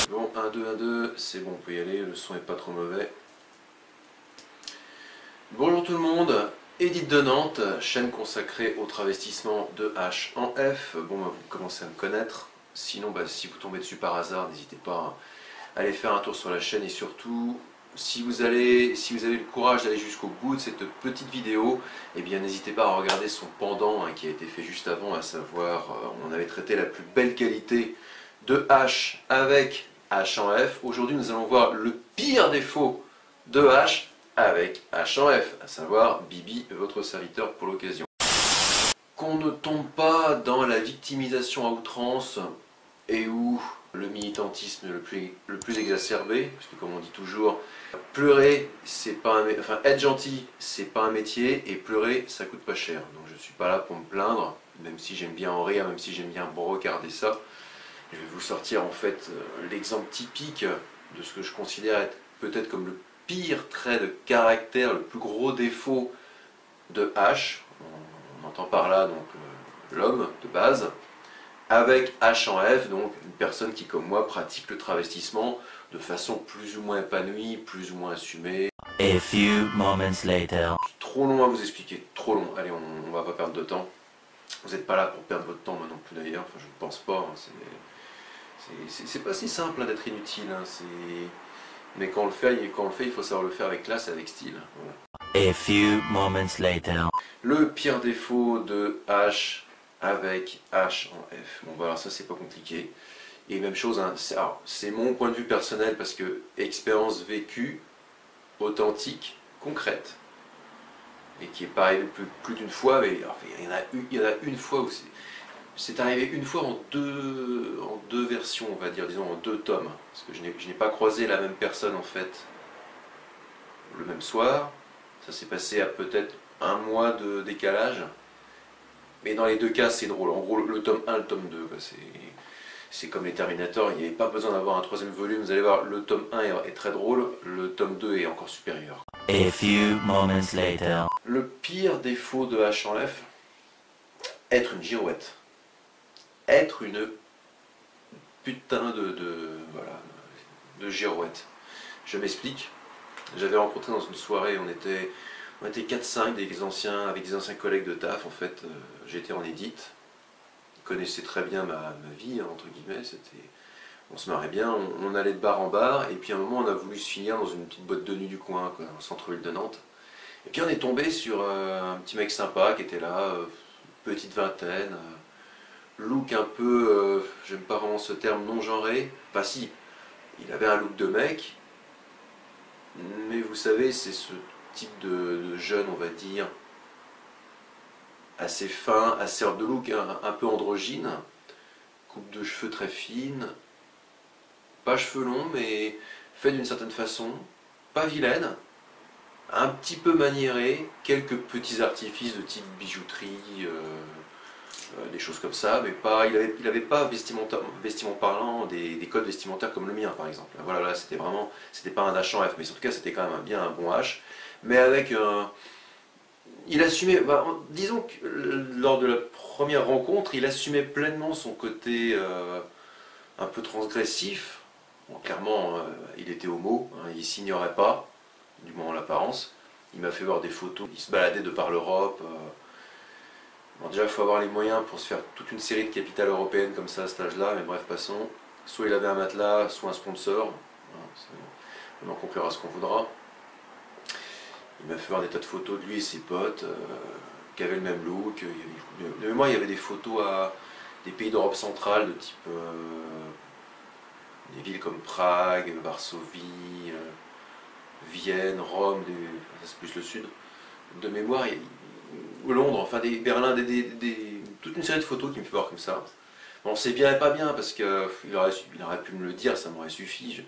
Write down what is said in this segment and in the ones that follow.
Bon, 1, 2, 1, 2, c'est bon, on peut y aller, le son est pas trop mauvais. Bonjour tout le monde, Edith de Nantes, chaîne consacrée au travestissement de H en F. Bon, bah, vous commencez à me connaître, sinon si vous tombez dessus par hasard, n'hésitez pas à aller faire un tour sur la chaîne et surtout, si vous avez le courage d'aller jusqu'au bout de cette petite vidéo, eh bien n'hésitez pas à regarder son pendant qui a été fait juste avant, à savoir, on avait traité la plus belle qualité de H avec H en F. Aujourd'hui, nous allons voir le pire défaut de H avec H en F, à savoir Bibi, votre serviteur pour l'occasion. Qu'on ne tombe pas dans la victimisation à outrance et où le militantisme le plus exacerbé, parce que comme on dit toujours, pleurer, c'est pas être gentil, c'est pas un métier, et pleurer, ça coûte pas cher. Donc je suis pas là pour me plaindre, même si j'aime bien en rire, même si j'aime bien brocarder ça. Je vais vous sortir en fait l'exemple typique de ce que je considère être peut-être comme le pire trait de caractère, le plus gros défaut de H. On entend par là donc l'homme de base, avec H en F, donc une personne qui comme moi pratique le travestissement de façon plus ou moins épanouie, plus ou moins assumée. A few moments later. Trop long à vous expliquer, trop long. Allez, on va pas perdre de temps. Vous n'êtes pas là pour perdre votre temps, moi non plus d'ailleurs, enfin je ne pense pas. C'est pas si simple d'être inutile, mais quand on le fait, il faut savoir le faire avec classe et avec style. Voilà. A few moments later. Le pire défaut de H avec H en F. Bon, bah alors ça c'est pas compliqué. Et même chose, c'est mon point de vue personnel parce que expérience vécue, authentique, concrète. Et qui est pareil plus d'une fois, mais alors, il y en a une fois où c'est arrivé une fois en deux versions, on va dire, disons en 2 tomes. Parce que je n'ai pas croisé la même personne en fait le même soir. Ça s'est passé à peut-être 1 mois de décalage. Mais dans les 2 cas, c'est drôle. En gros, le tome 1 le tome 2, c'est comme les Terminator, il n'y avait pas besoin d'avoir un 3e volume. Vous allez voir, le tome 1 est très drôle, le tome 2 est encore supérieur. A few moments later. Le pire défaut de H en F, être une girouette. Être une putain de girouette. Je m'explique. J'avais rencontré dans une soirée, on était 4-5 avec des anciens collègues de taf. En fait, j'étais en édite. Ils connaissaient très bien ma vie, entre guillemets. On se marrait bien, on allait de bar en bar. Et puis à un moment, on a voulu se finir dans une petite boîte de nuit du coin, quoi, au centre-ville de Nantes. Et puis on est tombé sur un petit mec sympa qui était là, petite vingtaine. Look un peu, j'aime pas vraiment ce terme, non-genré. Enfin si, il avait un look de mec, mais vous savez, c'est ce type de jeune, on va dire, assez fin, assez hors de look, un peu androgyne, coupe de cheveux très fine, pas cheveux longs, mais fait d'une certaine façon, pas vilaine, un petit peu maniéré, quelques petits artifices de type bijouterie, des choses comme ça, mais pas, il avait pas vestimentaire parlant des codes vestimentaires comme le mien par exemple. Voilà, là c'était pas un H en F, mais en tout cas c'était quand même bien un bon H, mais avec il assumait, disons que lors de la première rencontre, il assumait pleinement son côté un peu transgressif. Bon, clairement, il était homo, il s'ignorait pas, du moins en l'apparence. Il m'a fait voir des photos, il se baladait de par l'Europe. Bon, déjà, il faut avoir les moyens pour se faire toute une série de capitales européennes comme ça à cet âge-là, mais bref, passons. Soit il avait un matelas, soit un sponsor. On en conclura ce qu'on voudra. Il m'a fait voir des tas de photos de lui et ses potes qui avaient le même look. De mémoire, il y avait des photos à des pays d'Europe centrale, de type des villes comme Prague, Varsovie, Vienne, Rome, c'est plus le sud. De mémoire, Londres, enfin Berlin, toute une série de photos qui me fait voir comme ça. Bon, c'est bien et pas bien, parce qu'il aurait pu me le dire, ça m'aurait suffi.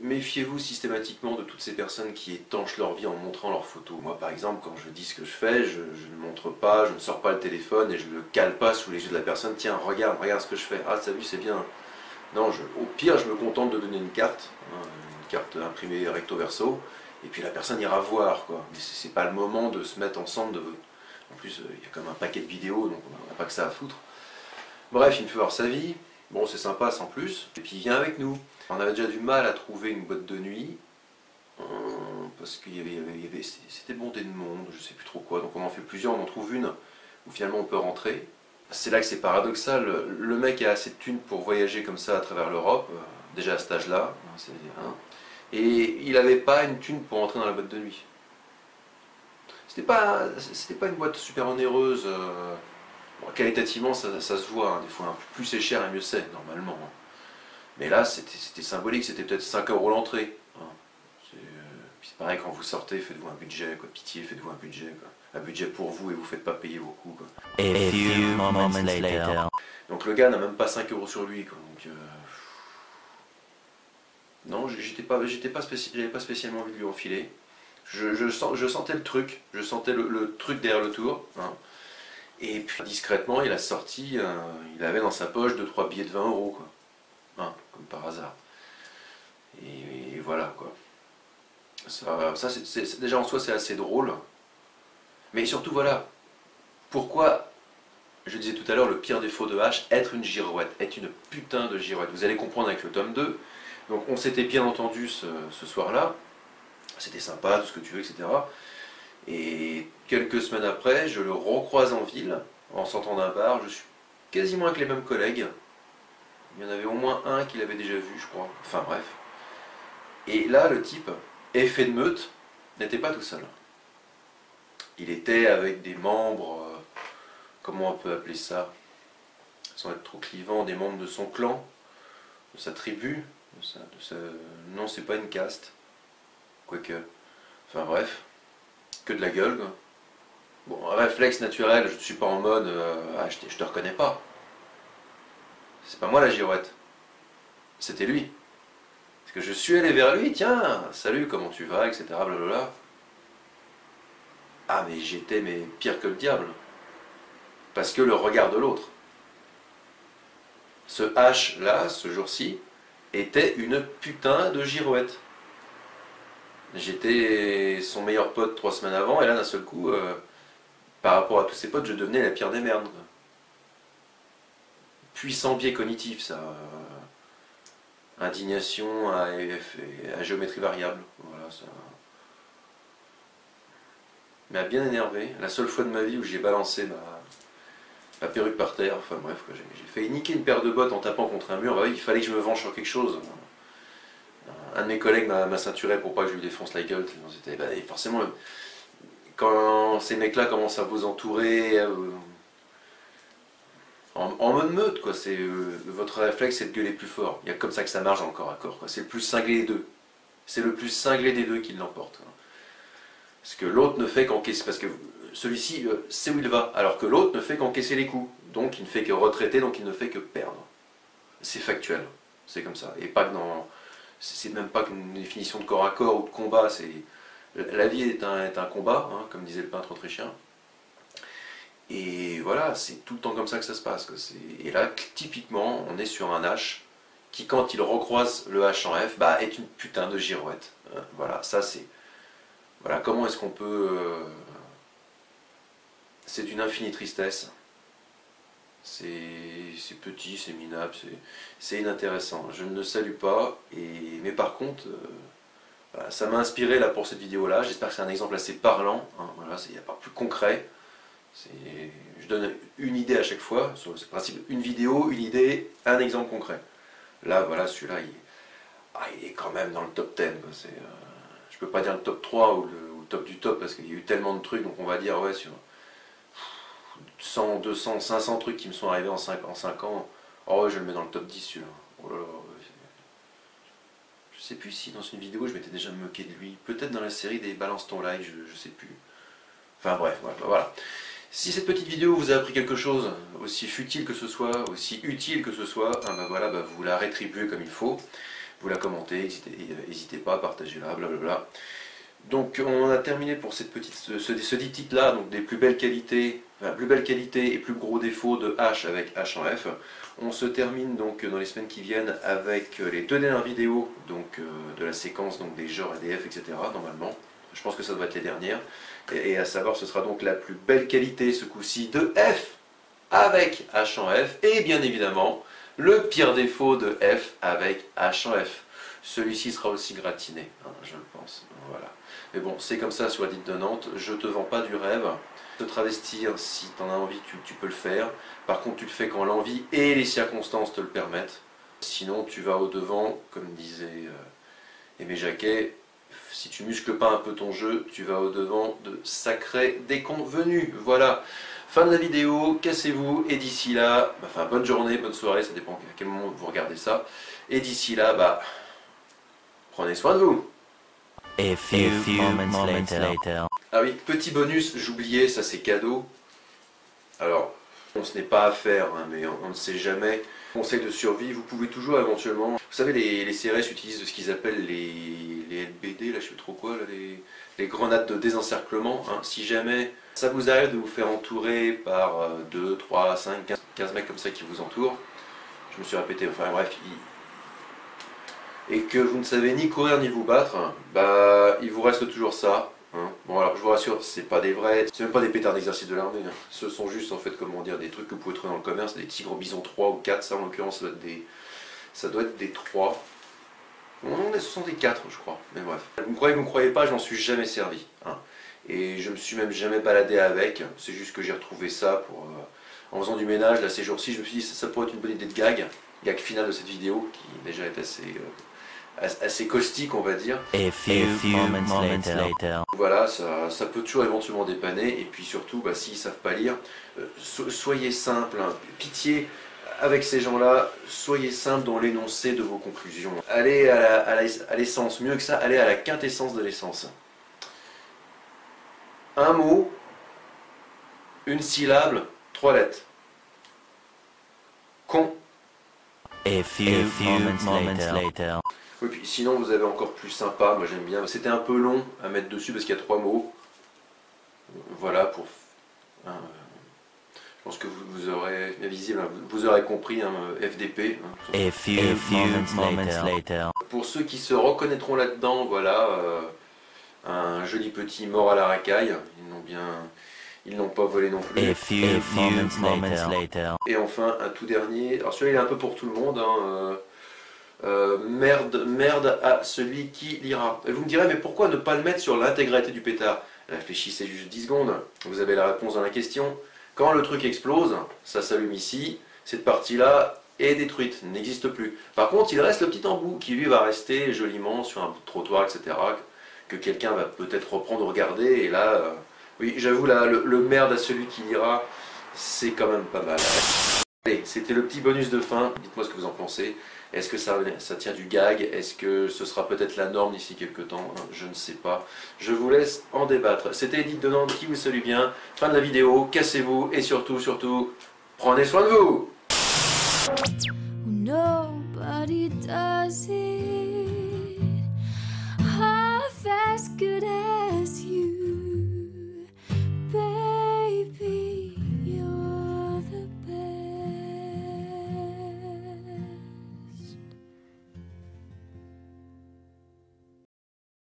Méfiez-vous systématiquement de toutes ces personnes qui étanchent leur vie en montrant leurs photos. Moi par exemple, quand je dis ce que je fais, je ne montre pas, je ne sors pas le téléphone et je ne le cale pas sous les yeux de la personne. Tiens, regarde ce que je fais. Ah, t'as vu, c'est bien. Non, au pire, je me contente de donner une carte imprimée recto verso, et puis la personne ira voir, quoi. Mais c'est pas le moment de se mettre ensemble. En plus, il y a quand même un paquet de vidéos, donc on n'a pas que ça à foutre. Bref, il me fait voir sa vie. Bon, c'est sympa sans plus. Et puis il vient avec nous. On avait déjà du mal à trouver une boîte de nuit, parce qu'il c'était bondé de monde, je sais plus trop quoi, donc on en fait plusieurs, on en trouve une où finalement on peut rentrer. C'est là que c'est paradoxal, le mec a assez de thunes pour voyager comme ça à travers l'Europe, déjà à cet âge-là, et il n'avait pas une thune pour entrer dans la boîte de nuit. C'était pas une boîte super onéreuse, bon, qualitativement ça se voit, hein, des fois plus c'est cher et mieux c'est normalement. Hein. Mais là c'était symbolique, c'était peut-être 5 € l'entrée. Hein. C'est pareil quand vous sortez, faites-vous un budget, quoi. Pitié, faites-vous un budget. Quoi. Un budget pour vous et vous faites pas payer vos coûts. Quoi. A few moments later. Donc le gars n'a même pas 5 € sur lui. Quoi. Donc, non, j'avais pas spécialement envie de lui enfiler. Je sentais le truc, je sentais le truc derrière le tour. Hein. Et puis discrètement, il a sorti, il avait dans sa poche 2-3 billets de 20 €, quoi. Hein, comme par hasard. Et voilà quoi. Ça déjà en soi c'est assez drôle. Mais surtout voilà, pourquoi, je disais tout à l'heure, le pire défaut de H, être une girouette, être une putain de girouette. Vous allez comprendre avec le tome 2. Donc on s'était bien entendu ce soir-là. C'était sympa, tout ce que tu veux, etc. Et quelques semaines après, je le recroise en ville, en sortant d'un bar. Je suis quasiment avec les mêmes collègues. Il y en avait au moins un qui l'avait déjà vu, je crois. Enfin bref. Et là, le type, effet de meute, n'était pas tout seul. Il était avec des membres, comment on peut appeler ça, sans être trop clivant, des membres de son clan, de sa tribu. Non, c'est pas une caste. Quoique. Enfin bref. Que de la gueule, quoi. Bon, un réflexe naturel, je ne suis pas en mode je te reconnais pas. C'est pas moi la girouette. C'était lui. Parce que je suis allé vers lui, tiens, salut, comment tu vas, etc. Blablabla. Ah mais j'étais pire que le diable. Parce que le regard de l'autre. Ce H là, ce jour-ci, était une putain de girouette. J'étais son meilleur pote 3 semaines avant, et là d'un seul coup, par rapport à tous ses potes, je devenais la pire des merdes. Puissant biais cognitif, ça. Indignation à géométrie variable. Voilà, ça m'a bien énervé. La seule fois de ma vie où j'ai balancé ma perruque par terre. Enfin bref, j'ai failli niquer une paire de bottes en tapant contre un mur. Bah oui, il fallait que je me venge sur quelque chose. Un de mes collègues m'a ceinturé pour pas que je lui défonce la gueule. Et forcément, quand ces mecs-là commencent à vous entourer, en mode meute, quoi, votre réflexe c'est de gueuler plus fort. Il y a comme ça que ça marche dans le corps à corps. C'est le plus cinglé des deux. C'est le plus cinglé des deux qui l'emporte. Parce que l'autre ne fait qu'encaisser. Parce que celui-ci sait où il va, alors que l'autre ne fait qu'encaisser les coups. Donc il ne fait que retraiter, donc il ne fait que perdre. C'est factuel. C'est comme ça. Et pas que dans. C'est même pas qu'une définition de corps à corps ou de combat. La vie est un combat, hein, comme disait le peintre autrichien. Et voilà, c'est tout le temps comme ça que ça se passe. Et là, typiquement, on est sur un H qui, quand il recroise le H en F, bah, est une putain de girouette. Voilà, ça c'est... Voilà, comment est-ce qu'on peut... C'est d'une infinie tristesse. C'est petit, c'est minable, c'est inintéressant. Je ne le salue pas, mais par contre, voilà, ça m'a inspiré là pour cette vidéo-là. J'espère que c'est un exemple assez parlant. Hein, voilà, il n'y a pas plus concret. Je donne une idée à chaque fois, sur le principe une vidéo, une idée, un exemple concret. Là, voilà, celui-là, il est quand même dans le top 10. Je peux pas dire le top 3 ou le top du top, parce qu'il y a eu tellement de trucs, donc on va dire, ouais, sur 100, 200, 500 trucs qui me sont arrivés en 5 ans, oh ouais, je le mets dans le top 10, celui-là. Oh là là, ouais. Je sais plus si dans une vidéo, je m'étais déjà moqué de lui. Peut-être dans la série des Balance ton like, je sais plus. Enfin bref, voilà. Si cette petite vidéo vous a appris quelque chose, aussi futile que ce soit, aussi utile que ce soit, ben voilà, vous la rétribuez comme il faut, vous la commentez, n'hésitez pas à partager là, blablabla. Donc on a terminé pour cette ce diptyque là, donc des plus belles qualités, et plus gros défauts de H avec H en F. On se termine donc dans les semaines qui viennent avec les 2 dernières vidéos donc, de la séquence donc, des genres ADF, etc. normalement. Je pense que ça doit être les dernières. Et à savoir, ce sera donc la plus belle qualité, ce coup-ci, de F avec H en F. Et bien évidemment, le pire défaut de F avec H en F. Celui-ci sera aussi gratiné, hein, je le pense. Voilà. Mais bon, c'est comme ça sur Edith de Nantes, je te vends pas du rêve. Te travestir, si tu en as envie, tu peux le faire. Par contre, tu le fais quand l'envie et les circonstances te le permettent. Sinon, tu vas au-devant, comme disait Aimé Jacquet, si tu muscles pas un peu ton jeu, tu vas au-devant de sacrés déconvenus. Voilà, fin de la vidéo, cassez-vous, et d'ici là, enfin bonne journée, bonne soirée, ça dépend à quel moment vous regardez ça. Et d'ici là, prenez soin de vous. A few moments later. Ah oui, petit bonus, j'oubliais, ça c'est cadeau. Alors, ce n'est pas à faire, hein, mais on ne sait jamais. Conseil de survie, vous pouvez toujours éventuellement... Vous savez, les CRS utilisent ce qu'ils appellent les LBD, là je sais plus trop quoi, là, les grenades de désencerclement. Hein. Si jamais ça vous arrive de vous faire entourer par 2, 3, 5, 15 mecs comme ça qui vous entourent, je me suis répété, enfin bref, et que vous ne savez ni courir ni vous battre, il vous reste toujours ça. Hein. Bon alors je vous rassure, c'est pas des vrais, c'est même pas des pétards d'exercice de l'armée, hein. Ce sont juste en fait comment dire des trucs que vous pouvez trouver dans le commerce, des tigres bison 3 ou 4, ça en l'occurrence ça doit être des 3. On est 64 je crois, mais bref. Vous me croyez pas, je m'en suis jamais servi. Hein. Et je me suis même jamais baladé avec, c'est juste que j'ai retrouvé ça en faisant du ménage là ces jours-ci, je me suis dit ça pourrait être une bonne idée de gag final de cette vidéo qui déjà est assez caustique on va dire. A few moments later. Voilà, ça peut toujours éventuellement dépanner, et puis surtout, s'ils ne savent pas lire, soyez simple, hein. Pitié avec ces gens-là, soyez simple dans l'énoncé de vos conclusions. Allez à l'essence, mieux que ça, allez à la quintessence de l'essence. Un mot, une syllabe, 3 lettres. Con. A few moments later. Oui, puis sinon vous avez encore plus sympa, moi j'aime bien. C'était un peu long à mettre dessus parce qu'il y a 3 mots. Voilà, je pense que vous aurez, visible, vous aurez compris, hein, FDP. Hein, A few moments later. Pour ceux qui se reconnaîtront là-dedans, voilà, un joli petit mort à la racaille. Ils n'ont pas volé non plus. A few moments later. Et enfin, un tout dernier. Alors celui-là il est un peu pour tout le monde. Hein, merde à celui qui lira. Et vous me direz, mais pourquoi ne pas le mettre sur l'intégralité du pétard? Réfléchissez juste 10 secondes, vous avez la réponse dans la question. Quand le truc explose, ça s'allume ici, cette partie-là est détruite, n'existe plus. Par contre, il reste le petit embout qui lui va rester joliment sur un bout de trottoir, etc. Que quelqu'un va peut-être reprendre ou regarder, et là, oui, j'avoue, le merde à celui qui lira, c'est quand même pas mal. Allez, c'était le petit bonus de fin, dites-moi ce que vous en pensez. Est-ce que ça tient du gag? Est-ce que ce sera peut-être la norme d'ici quelques temps? Je ne sais pas. Je vous laisse en débattre. C'était Edith de Nantes qui vous salue bien. Fin de la vidéo, cassez-vous et surtout, prenez soin de vous! Nobody does it.